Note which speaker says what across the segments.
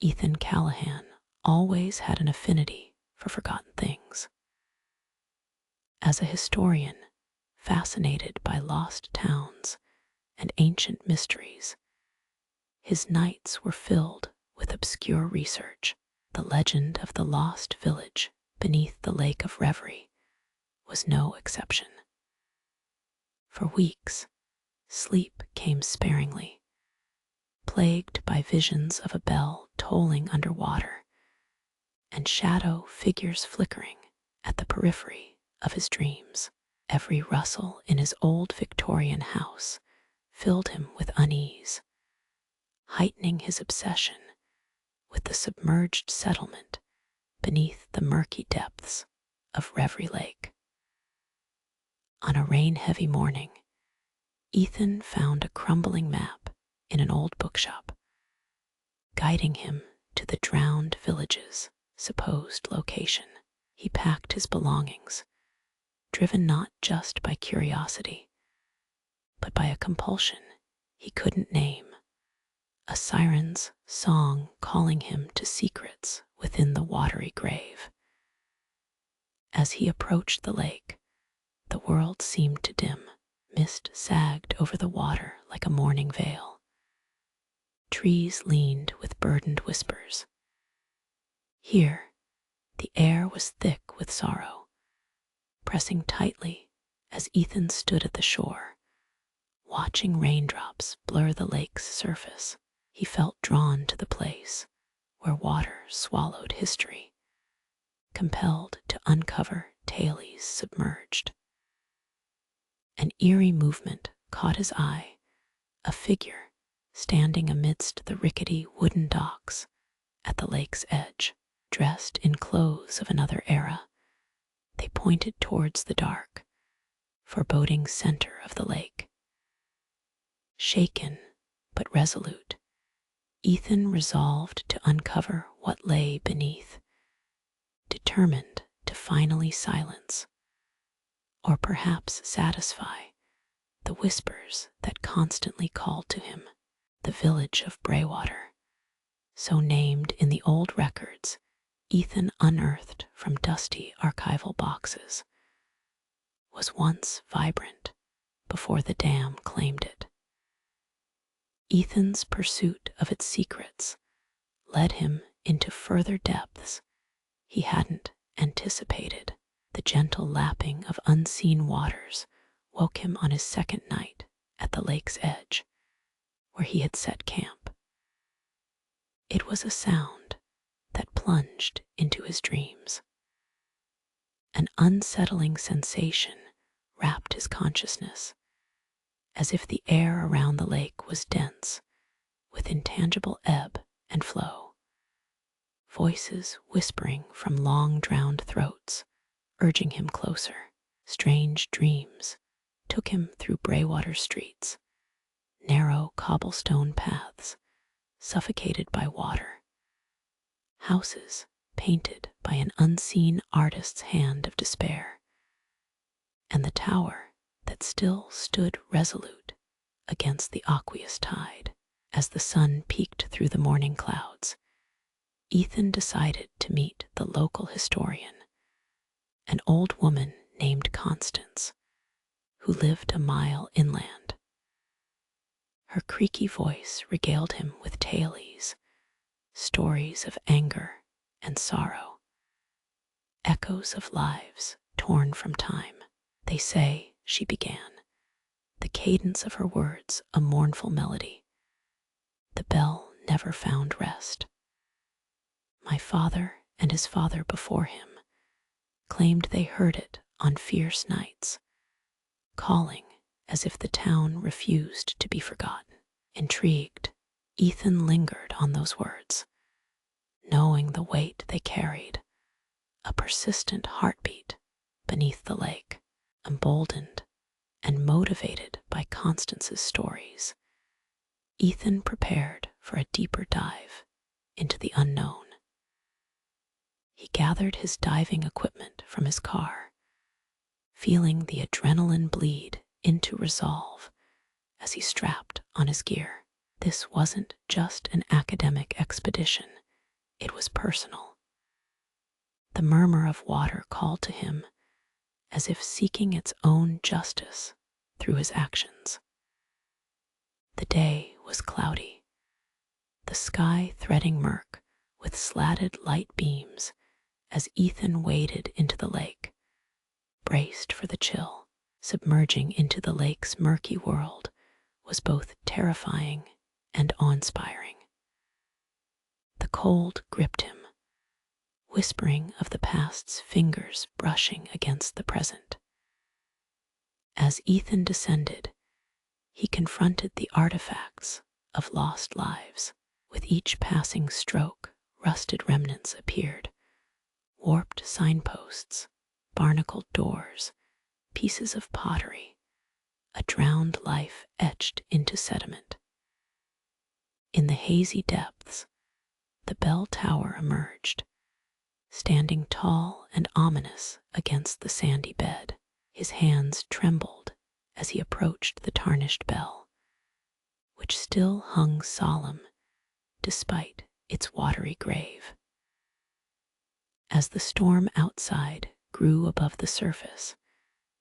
Speaker 1: Ethan Callahan always had an affinity for forgotten things. As a historian, fascinated by lost towns and ancient mysteries, his nights were filled with obscure research. The legend of the lost village beneath the Lake of Reverie was no exception. For weeks, sleep came sparingly, plagued by visions of a bell tolling underwater and shadow figures flickering at the periphery of his dreams. Every rustle in his old Victorian house filled him with unease, heightening his obsession with the submerged settlement beneath the murky depths of Reverie Lake. On a rain-heavy morning, Ethan found a crumbling map in an old bookshop, guiding him to the drowned village's supposed location. He packed his belongings, driven not just by curiosity, but by a compulsion he couldn't name, a siren's song calling him to secrets within the watery grave. As he approached the lake, the world seemed to dim. Mist sagged over the water like a mourning veil. Trees leaned with burdened whispers. Here, the air was thick with sorrow, pressing tightly as Ethan stood at the shore, watching raindrops blur the lake's surface. He felt drawn to the place where water swallowed history, compelled to uncover tales submerged. An eerie movement caught his eye, a figure standing amidst the rickety wooden docks at the lake's edge. Dressed in clothes of another era, they pointed towards the dark, foreboding center of the lake. Shaken but resolute, Ethan resolved to uncover what lay beneath, determined to finally silence, or perhaps satisfy, the whispers that constantly called to him. The village of Brewater, so named in the old records Ethan unearthed from dusty archival boxes, was once vibrant before the dam claimed it. Ethan's pursuit of its secrets led him into further depths he hadn't anticipated. The gentle lapping of unseen waters woke him on his second night at the lake's edge, where he had set camp. It was a sound that plunged into his dreams. An unsettling sensation wrapped his consciousness, as if the air around the lake was dense with intangible ebb and flow. Voices whispering from long-drowned throats, urging him closer. Strange dreams took him through Brewater streets, narrow cobblestone paths suffocated by water, houses painted by an unseen artist's hand of despair, and the tower that still stood resolute against the aqueous tide. As the sun peeked through the morning clouds, Ethan decided to meet the local historian, an old woman named Constance, who lived a mile inland. Her creaky voice regaled him with tales, stories of anger and sorrow, echoes of lives torn from time. They say, she began, the cadence of her words a mournful melody. The bell never found rest. My father and his father before him claimed they heard it on fierce nights, calling as if the town refused to be forgotten. Intrigued, Ethan lingered on those words, knowing the weight they carried, a persistent heartbeat beneath the lake. Emboldened and motivated by Constance's stories, Ethan prepared for a deeper dive into the unknown. He gathered his diving equipment from his car, feeling the adrenaline bleed into resolve as he strapped on his gear. This wasn't just an academic expedition. It was personal. The murmur of water called to him as if seeking its own justice through his actions. The day was cloudy, the sky threading murk with slatted light beams as Ethan waded into the lake, braced for the chill. Submerging into the lake's murky world was both terrifying and awe-inspiring. The cold gripped him, whispering of the past's fingers brushing against the present. As Ethan descended, he confronted the artifacts of lost lives. With each passing stroke, rusted remnants appeared, warped signposts, barnacled doors, pieces of pottery, a drowned life etched into sediment. In the hazy depths, the bell tower emerged, standing tall and ominous against the sandy bed. His hands trembled as he approached the tarnished bell, which still hung solemn despite its watery grave. As the storm outside grew above the surface,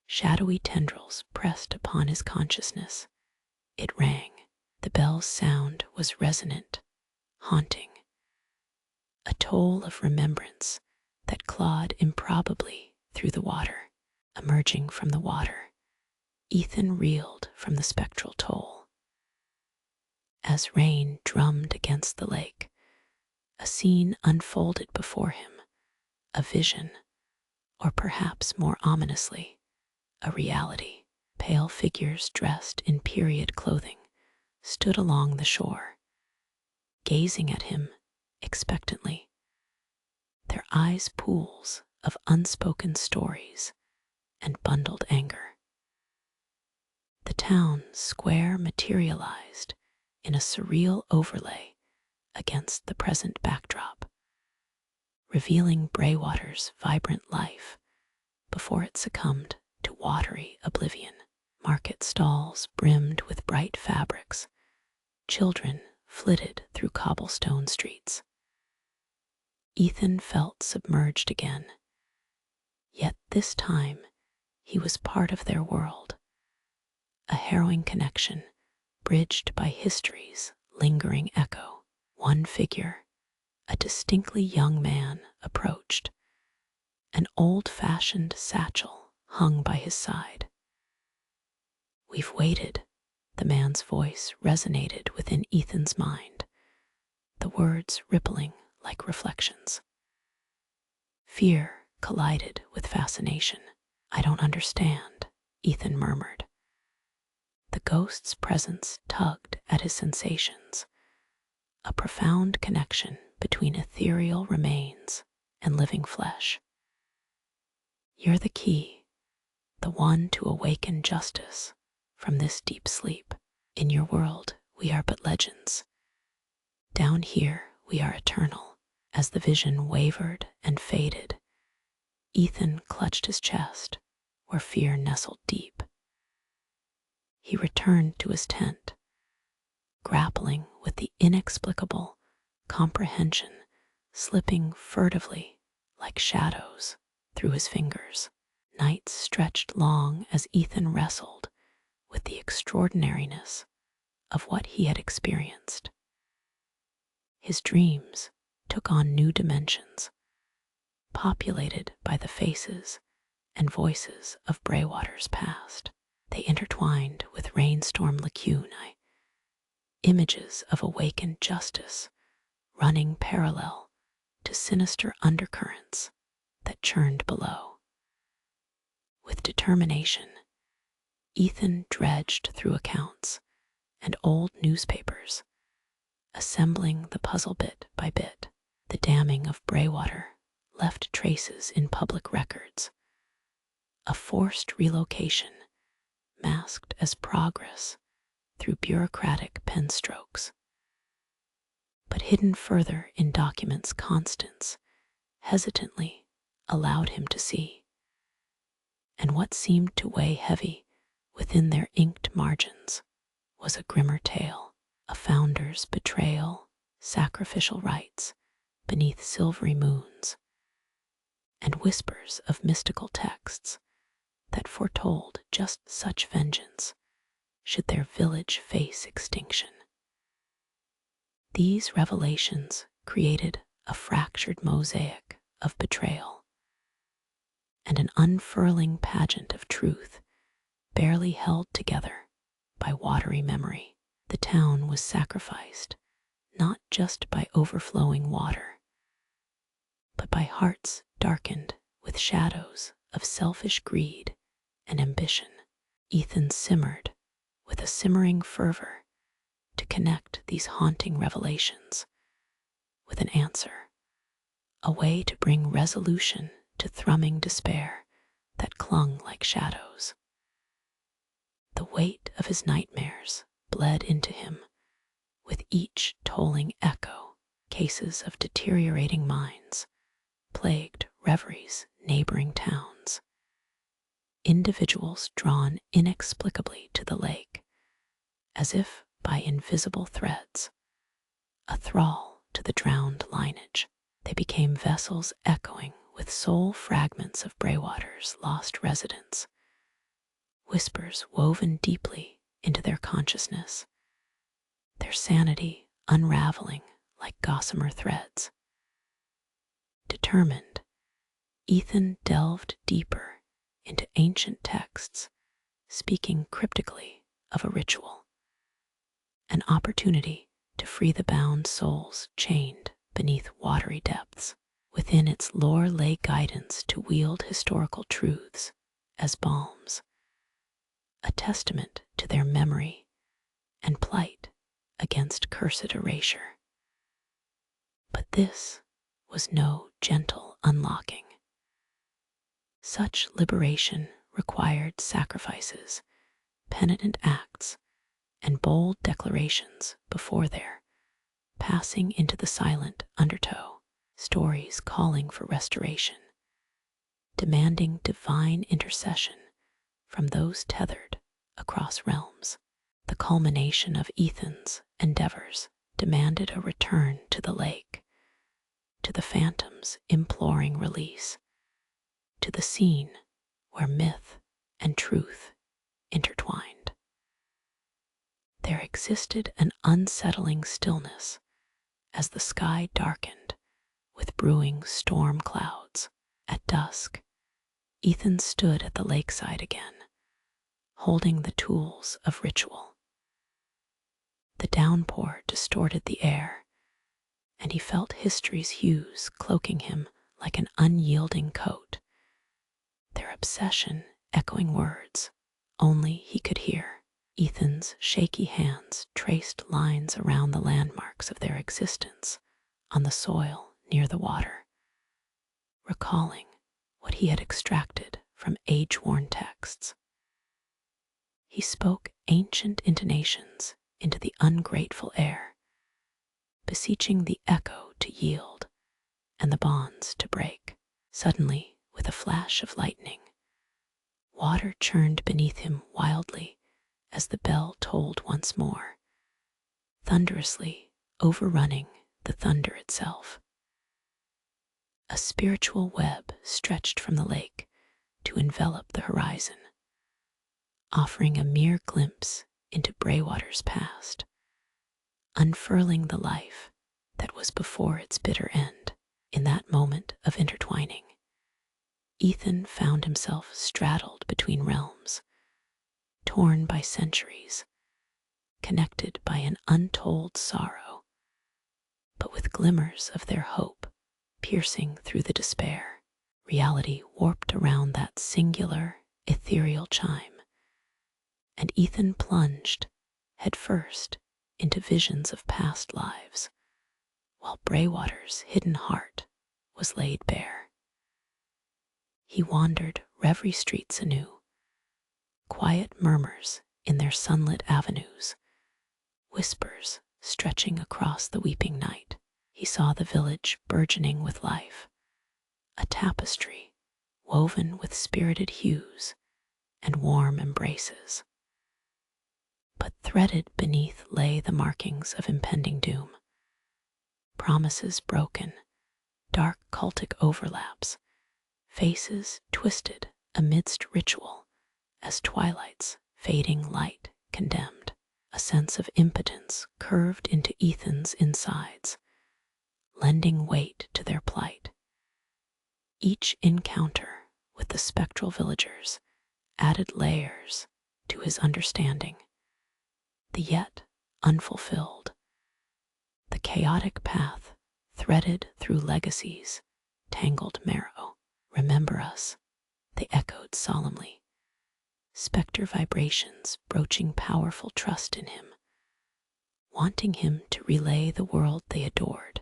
Speaker 1: shadowy tendrils pressed upon his consciousness. It rang. The bell's sound was resonant, haunting, a toll of remembrance that clawed improbably through the water. Emerging from the water, Ethan reeled from the spectral toll. As rain drummed against the lake, a scene unfolded before him, a vision, or perhaps more ominously, a reality. Pale figures dressed in period clothing stood along the shore, gazing at him expectantly, their eyes pools of unspoken stories and bundled anger. The town square materialized in a surreal overlay against the present backdrop, revealing Braywater's vibrant life before it succumbed to watery oblivion. Market stalls brimmed with bright fabrics, children flitted through cobblestone streets. Ethan felt submerged again, yet this time he was part of their world, a harrowing connection bridged by history's lingering echo. One figure, a distinctly young man, approached. An old-fashioned satchel hung by his side. "We've waited," the man's voice resonated within Ethan's mind, the words rippling like reflections. Fear collided with fascination. "I don't understand," Ethan murmured. The ghost's presence tugged at his sensations, a profound connection between ethereal remains and living flesh. "You're the key, the one to awaken justice from this deep sleep. In your world, we are but legends. Down here, we are eternal." As the vision wavered and faded, Ethan clutched his chest, where fear nestled deep. He returned to his tent, grappling with the inexplicable, comprehension slipping furtively like shadows through his fingers. Nights stretched long as Ethan wrestled with the extraordinariness of what he had experienced. His dreams took on new dimensions, populated by the faces and voices of Braywater's past. They intertwined with rainstorm lacunae, images of awakened justice running parallel to sinister undercurrents that churned below. With determination, Ethan dredged through accounts and old newspapers, assembling the puzzle bit by bit. The damming of Braywater left traces in public records, a forced relocation masked as progress through bureaucratic pen strokes. But hidden further in documents Constance hesitantly allowed him to see, and what seemed to weigh heavy within their inked margins was a grimmer tale, a founder's betrayal, sacrificial rites, beneath silvery moons, and whispers of mystical texts that foretold just such vengeance should their village face extinction. These revelations created a fractured mosaic of betrayal and an unfurling pageant of truth barely held together by watery memory. The town was sacrificed not just by overflowing water, but by hearts darkened with shadows of selfish greed and ambition. Ethan simmered with a simmering fervor to connect these haunting revelations with an answer, a way to bring resolution to thrumming despair that clung like shadows. The weight of his nightmares bled into him with each tolling echo. Cases of deteriorating minds plagued Reverie's neighboring towns. Individuals drawn inexplicably to the lake, as if by invisible threads, a thrall to the drowned lineage. They became vessels echoing with soul fragments of Braywater's lost residents, whispers woven deeply into their consciousness, their sanity unraveling like gossamer threads. Determined, Ethan delved deeper into ancient texts, speaking cryptically of a ritual, an opportunity to free the bound souls chained beneath watery depths. Within its lore lay guidance to wield historical truths as balms, a testament to their memory and plight against cursed erasure. But this was no gentle unlocking. Such liberation required sacrifices, penitent acts, and bold declarations before their passing into the silent undertow, stories calling for restoration, demanding divine intercession from those tethered across realms. The culmination of Ethan's endeavors demanded a return to the lake, to the phantoms imploring release, to the scene where myth and truth intertwined. There existed an unsettling stillness as the sky darkened with brewing storm clouds. At dusk, Ethan stood at the lakeside again, holding the tools of ritual. The downpour distorted the air, and he felt history's hues cloaking him like an unyielding coat, their obsession echoing words only he could hear. Ethan's shaky hands traced lines around the landmarks of their existence on the soil near the water, recalling what he had extracted from age-worn texts. He spoke ancient intonations into the ungrateful air, beseeching the echo to yield and the bonds to break. Suddenly, with a flash of lightning, water churned beneath him wildly as the bell tolled once more, thunderously overrunning the thunder itself. A spiritual web stretched from the lake to envelop the horizon, offering a mere glimpse into Braywater's past, unfurling the life that was before its bitter end. In that moment of intertwining, Ethan found himself straddled between realms, torn by centuries, connected by an untold sorrow, but with glimmers of their hope piercing through the despair. Reality warped around that singular, ethereal chime, and Ethan plunged headfirst into visions of past lives, while Braywater's hidden heart was laid bare. He wandered Reverie streets anew, quiet murmurs in their sunlit avenues, whispers stretching across the weeping night. He saw the village burgeoning with life, a tapestry woven with spirited hues and warm embraces. But threaded beneath lay the markings of impending doom, promises broken dark cultic overlaps, faces twisted amidst ritual, as twilight's fading light condemned. A sense of impotence curved into Ethan's insides, lending weight to their plight. Each encounter with the spectral villagers added layers to his understanding, the yet unfulfilled, the chaotic path threaded through legacies, tangled marrow. Remember us, they echoed solemnly, specter vibrations broaching powerful trust in him, wanting him to relay the world they adored,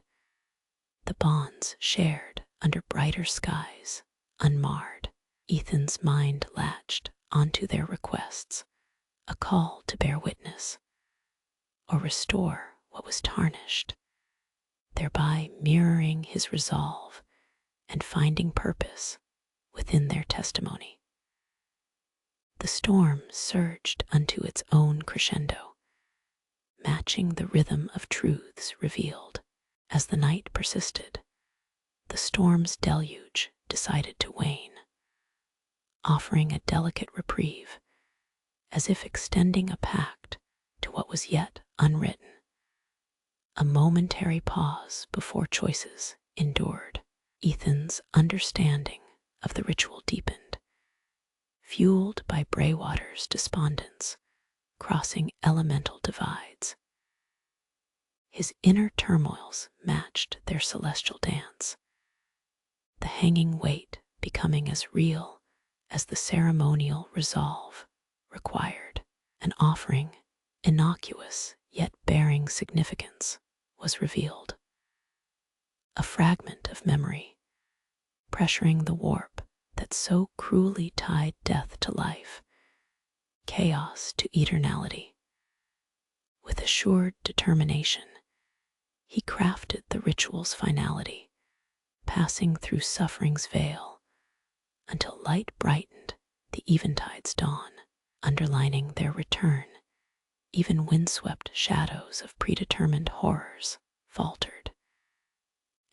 Speaker 1: the bonds shared under brighter skies, unmarred. Ethan's mind latched onto their requests, a call to bear witness, or restore what was tarnished, thereby mirroring his resolve and finding purpose within their testimony. The storm surged unto its own crescendo, matching the rhythm of truths revealed. As the night persisted, the storm's deluge decided to wane, offering a delicate reprieve, as if extending a pact to what was yet unwritten. A momentary pause before choices endured. Ethan's understanding of the ritual deepened, fueled by Braywater's despondence, crossing elemental divides. His inner turmoils matched their celestial dance, the hanging weight becoming as real as the ceremonial resolve required. An offering, innocuous yet bearing significance, was revealed. A fragment of memory, pressuring the warp that so cruelly tied death to life, chaos to eternality. With assured determination, he crafted the ritual's finality, passing through suffering's veil until light brightened the eventide's dawn, underlining their return. Even windswept shadows of predetermined horrors faltered,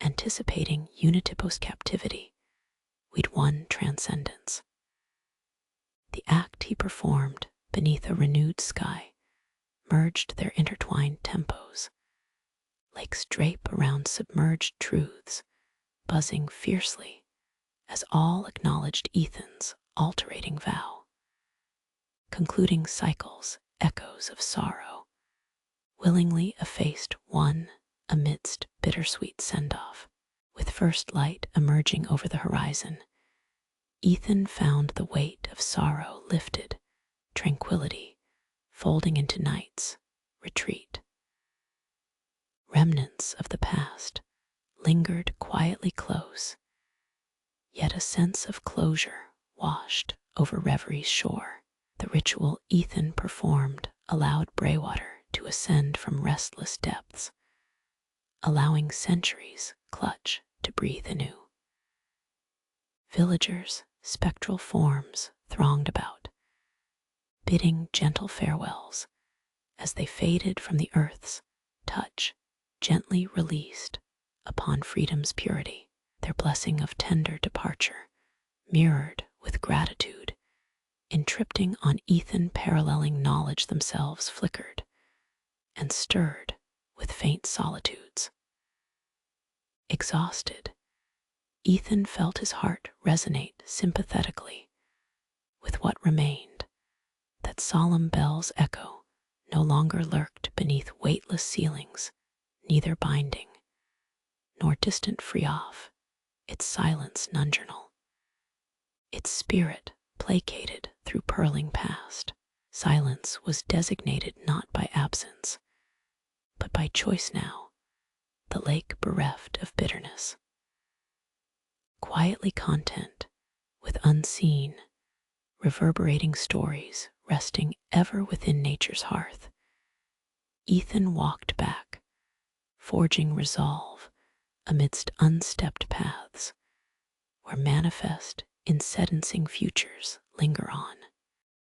Speaker 1: anticipating Unitipos captivity. We'd won transcendence. The act he performed beneath a renewed sky merged their intertwined tempos. Lakes drape around submerged truths, buzzing fiercely as all acknowledged Ethan's alterating vow. Concluding cycles, echoes of sorrow, willingly effaced one amidst bittersweet send-off. With first light emerging over the horizon, Ethan found the weight of sorrow lifted, tranquility folding into night's retreat. Remnants of the past lingered quietly close, yet a sense of closure washed over Reverie's shore. The ritual Ethan performed allowed Braywater to ascend from restless depths, allowing centuries clutch to breathe anew. Villagers, spectral forms thronged about, bidding gentle farewells as they faded from the earth's touch, gently released upon freedom's purity. Their blessing of tender departure mirrored with gratitude, entripting on Ethan paralleling knowledge themselves flickered and stirred with faint solitudes. Exhausted, Ethan felt his heart resonate sympathetically with what remained. That solemn bell's echo no longer lurked beneath weightless ceilings, neither binding nor distant free off, its silence nocturnal, its spirit placated through purling past. Silence was designated not by absence, but by choice now, the lake bereft of bitterness. Quietly content with unseen, reverberating stories resting ever within nature's hearth, Ethan walked back, forging resolve amidst unstepped paths where manifest insedancing futures linger on.